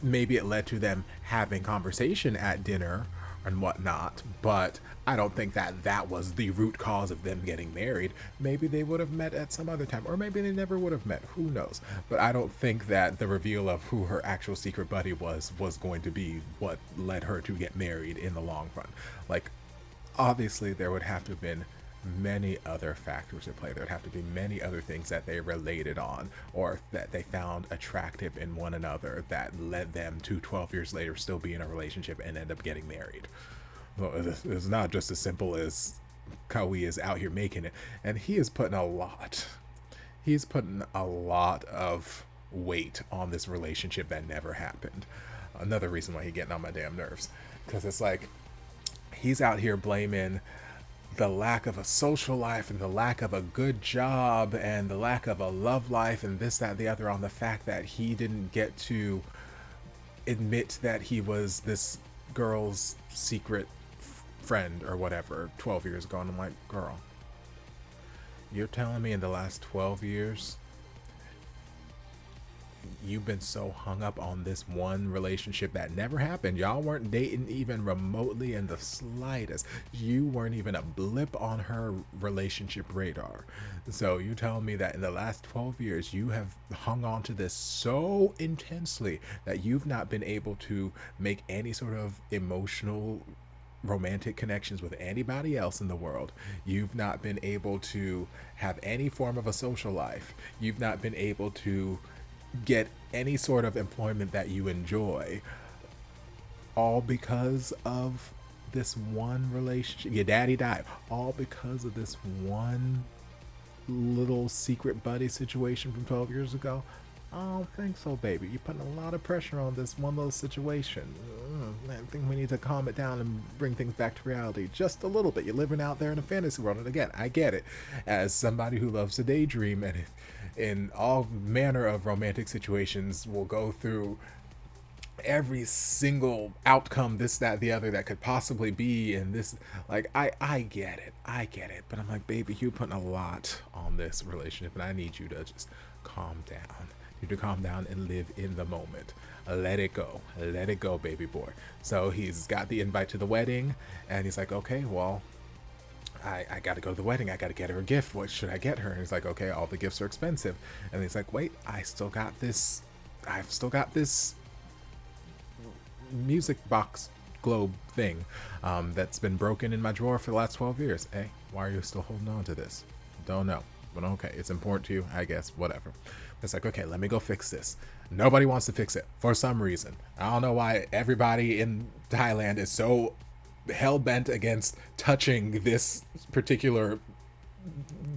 Maybe it led to them having conversation at dinner and whatnot, but I don't think that that was the root cause of them getting married. Maybe they would have met at some other time, or maybe they never would have met. Who knows? But I don't think that the reveal of who her actual secret buddy was going to be what led her to get married in the long run. Like, obviously there would have to have been many other factors at play. There would have to be many other things that they related on, or that they found attractive in one another that led them to 12 years later still be in a relationship and end up getting married. Well, it's not just as simple as Kawi is out here making it, and he is putting a lot. He's putting a lot of weight on this relationship that never happened. Another reason why he's getting on my damn nerves, because it's like he's out here blaming the lack of a social life and the lack of a good job and the lack of a love life and this, that, the other on the fact that he didn't get to admit that he was this girl's secret friend or whatever 12 years ago. And I'm like, girl, you're telling me in the last 12 years you've been so hung up on this one relationship that never happened? Y'all weren't dating even remotely in the slightest. You weren't even a blip on her relationship radar. So you tell me that in the last 12 years you have hung on to this so intensely that you've not been able to make any sort of emotional romantic connections with anybody else in the world. You've not been able to have any form of a social life. You've not been able to get any sort of employment that you enjoy, all because of this one relationship. Your daddy died, all because of this one little secret buddy situation from 12 years ago. I don't think so, baby. You're putting a lot of pressure on this one little situation. I think we need to calm it down and bring things back to reality just a little bit. You're living out there in a fantasy world. And again, I get it. As somebody who loves to daydream and in all manner of romantic situations will go through every single outcome, this, that, the other that could possibly be in this. Like, I get it. But I'm like, baby, you're putting a lot on this relationship and I need you to just calm down. You to calm down and live in the moment. Let it go, baby boy. So he's got the invite to the wedding and he's like, okay, well, I gotta go to the wedding. I gotta get her a gift. What should I get her? And he's like, okay, all the gifts are expensive. And he's like, wait, I've still got this music box globe thing that's been broken in my drawer for the last 12 years. Hey, why are you still holding on to this? Don't know, but okay, it's important to you, I guess, whatever. It's like, okay, let me go fix this. Nobody wants to fix it for some reason. I don't know why everybody in Thailand is so hell-bent against touching this particular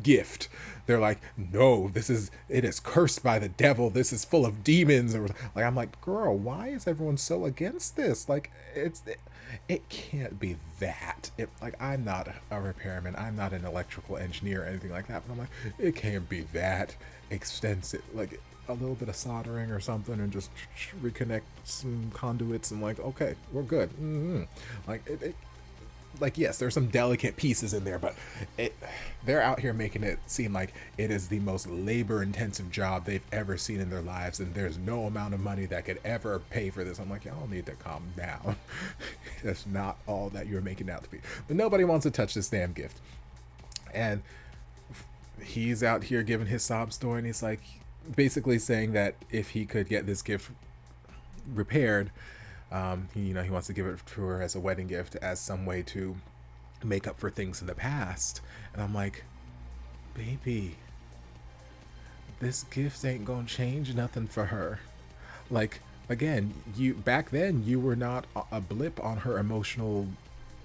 gift. They're like, no, it is cursed by the devil. This is full of demons. Or like, I'm like, girl, why is everyone so against this? Like, it can't be that. Like, I'm not a repairman. I'm not an electrical engineer or anything like that. But I'm like, it can't be that extensive. Like, a little bit of soldering or something and just reconnect some conduits and like, okay, we're good. Like, yes, there's some delicate pieces in there, but they're out here making it seem like it is the most labor-intensive job they've ever seen in their lives, and there's no amount of money that could ever pay for this. I'm like, y'all need to calm down. That's not all that you're making out to be. But nobody wants to touch this damn gift. And he's out here giving his sob story, and he's like, basically saying that if he could get this gift repaired, he wants to give it to her as a wedding gift, as some way to make up for things in the past. And I'm like, baby, this gift ain't gonna change nothing for her. Like, again, back then you were not a blip on her emotional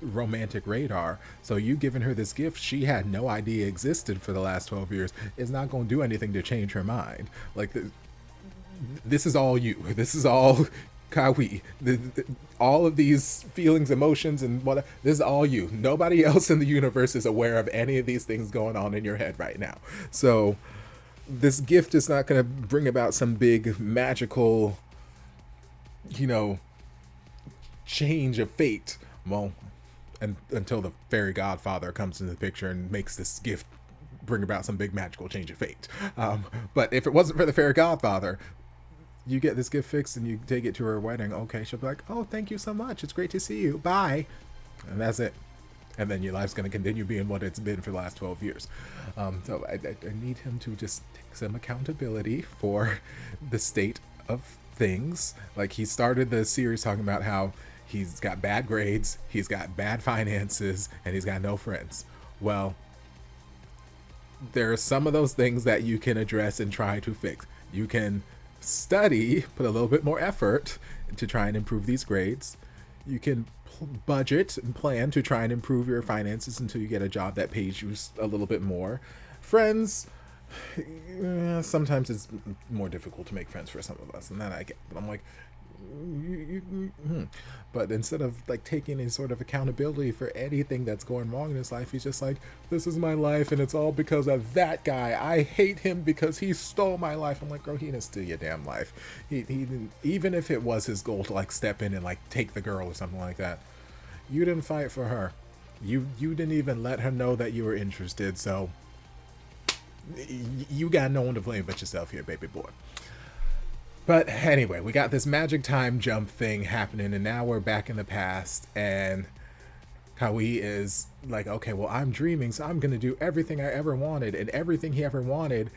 romantic radar, so you giving her this gift she had no idea existed for the last 12 years is not going to do anything to change her mind. Like, this is all you. This is all Kawi, all of these feelings, emotions, and what, this is all you. Nobody else in the universe is aware of any of these things going on in your head right now. So this gift is not going to bring about some big magical, you know, change of fate. Well, until the fairy godfather comes into the picture and makes this gift bring about some big magical change of fate. But if it wasn't for the fairy godfather, you get this gift fixed and you take it to her wedding. Okay, she'll be like, oh, thank you so much. It's great to see you. Bye. And that's it. And then your life's going to continue being what it's been for the last 12 years. So I need him to just take some accountability for the state of things. Like, he started the series talking about how he's got bad grades, he's got bad finances, and he's got no friends. Well, there are some of those things that you can address and try to fix. You can study, put a little bit more effort to try and improve these grades. You can budget and plan to try and improve your finances until you get a job that pays you a little bit more. Friends, sometimes it's more difficult to make friends for some of us, and that I get. But I'm like, but instead of like taking any sort of accountability for anything that's going wrong in his life, he's just like, this is my life and it's all because of that guy. I hate him because he stole my life. I'm like, girl, he didn't steal your damn life. He didn't, even if it was his goal to like step in and like take the girl or something like that. You didn't fight for her. You didn't even let her know that you were interested. So you got no one to blame but yourself here, baby boy. But anyway, we got this magic time jump thing happening, and now we're back in the past, and Kawi is like, okay, well, I'm dreaming, so I'm going to do everything I ever wanted, and everything he ever wanted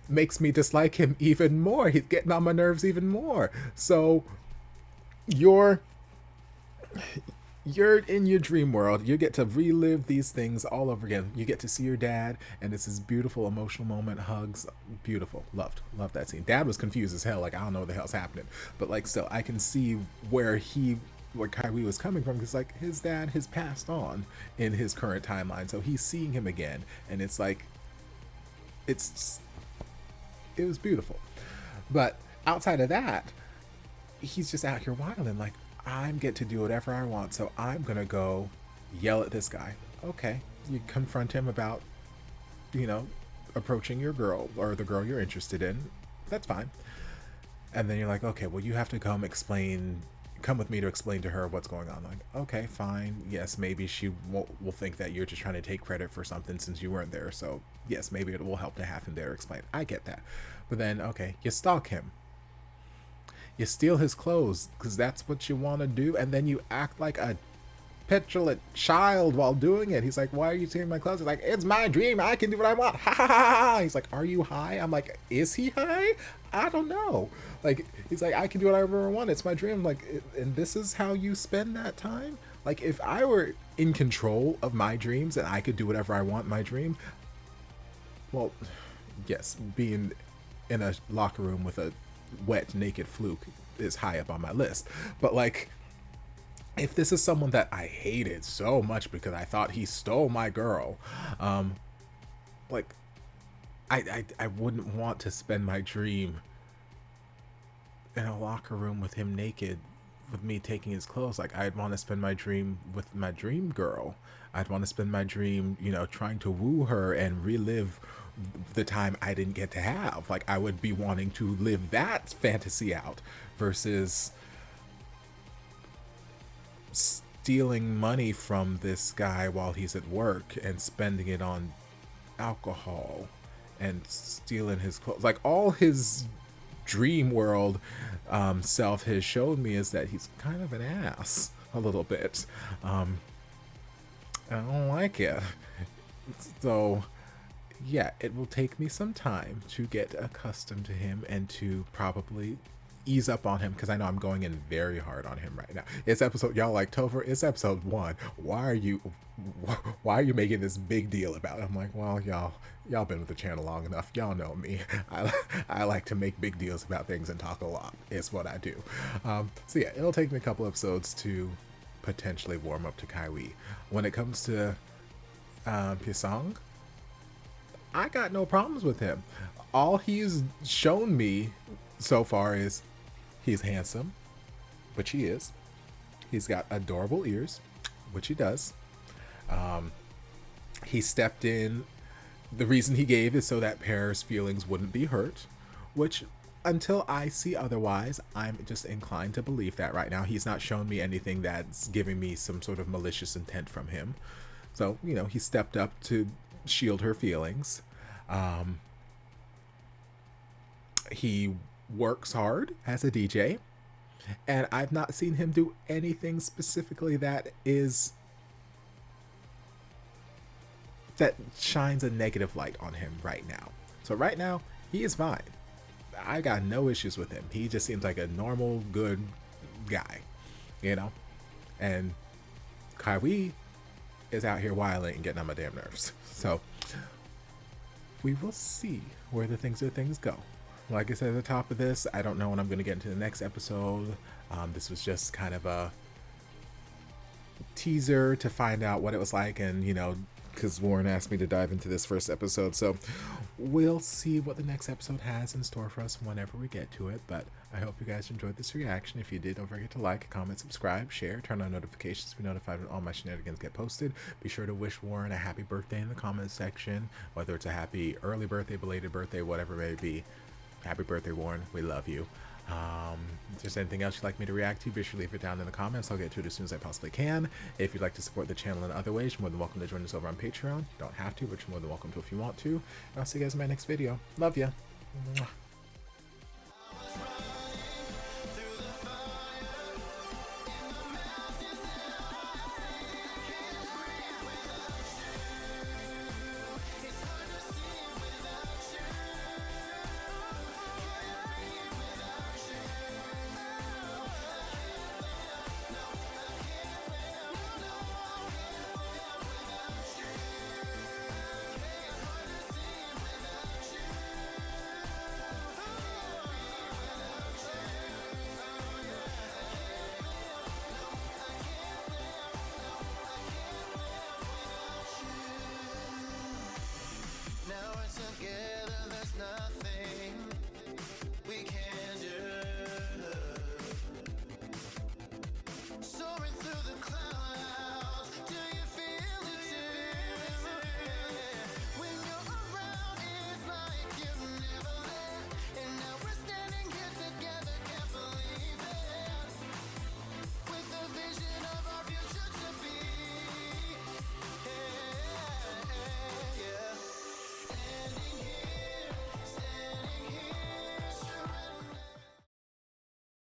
makes me dislike him even more. He's getting on my nerves even more. So you're in your dream world. You get to relive these things all over again. You get to see your dad, and it's this beautiful emotional moment, hugs, beautiful. Loved that scene. Dad was confused as hell, like, I don't know what the hell's happening, but like, still, I can see where Kawi was coming from, because like, his dad has passed on in his current timeline, so he's seeing him again, and it's like, it was beautiful. But outside of that, he's just out here wilding, like, I get to do whatever I want, so I'm gonna go yell at this guy. Okay, you confront him about, you know, approaching your girl or the girl you're interested in. That's fine. And then you're like, okay, well, you have to come with me to explain to her what's going on. Like, okay, fine. Yes, maybe she will think that you're just trying to take credit for something since you weren't there. So yes, maybe it will help to have him there to explain. I get that. But then, okay, you stalk him. You steal his clothes because that's what you want to do, and then you act like a petulant child while doing it. He's like, why are you stealing my clothes? He's like, it's my dream. I can do what I want. Ha ha ha ha. He's like, are you high? I'm like, is he high? I don't know. Like, he's like, I can do whatever I want. It's my dream. Like, and this is how you spend that time? Like, if I were in control of my dreams and I could do whatever I want in my dream, well, yes, being in a locker room with a wet, naked Fluke is high up on my list. But like, if this is someone that I hated so much because I thought he stole my girl, like, I wouldn't want to spend my dream in a locker room with him naked, with me taking his clothes. Like, I'd want to spend my dream with my dream girl. I'd want to spend my dream, you know, trying to woo her and relive the time I didn't get to have. Like, I would be wanting to live that fantasy out versus stealing money from this guy while he's at work and spending it on alcohol and stealing his clothes. Like, all his dream world self has shown me is that he's kind of an ass a little bit. I don't like it. So yeah, it will take me some time to get accustomed to him and to probably ease up on him, because I know I'm going in very hard on him right now. It's episode, y'all like, Topher, it's episode 1. Why are you making this big deal about it? I'm like, well, y'all been with the channel long enough. Y'all know me. I like to make big deals about things and talk a lot. It's what I do. So yeah, it'll take me a couple episodes to potentially warm up to Kawi. When it comes to Pisang, I got no problems with him. All he's shown me so far is he's handsome, which he is. He's got adorable ears, which he does. He stepped in. The reason he gave is so that Pear's feelings wouldn't be hurt, which until I see otherwise, I'm just inclined to believe that right now. He's not shown me anything that's giving me some sort of malicious intent from him. So, you know, he stepped up to shield her feelings. He works hard as a DJ, and I've not seen him do anything specifically that shines a negative light on him right now. So right now, he is fine. I got no issues with him. He just seems like a normal, good guy, you know? And Kawi is out here wilding and getting on my damn nerves. So we will see where the things go. Like I said at the top of this, I don't know when I'm going to get into the next episode. This was just kind of a teaser to find out what it was like, and, you know, because Warren asked me to dive into this first episode, so we'll see what the next episode has in store for us whenever we get to it. But I hope you guys enjoyed this reaction. If you did, don't forget to like, comment, subscribe, share, turn on notifications to be notified when all my shenanigans get posted. Be sure to wish Warren a happy birthday in the comments section, whether it's a happy early birthday, belated birthday, whatever it may be. Happy birthday, Warren. We love you. If there's anything else you'd like me to react to, be sure to leave it down in the comments. I'll get to it as soon as I possibly can. If you'd like to support the channel in other ways, you're more than welcome to join us over on Patreon. You don't have to, but you're more than welcome to if you want to. And I'll see you guys in my next video. Love ya. Mwah.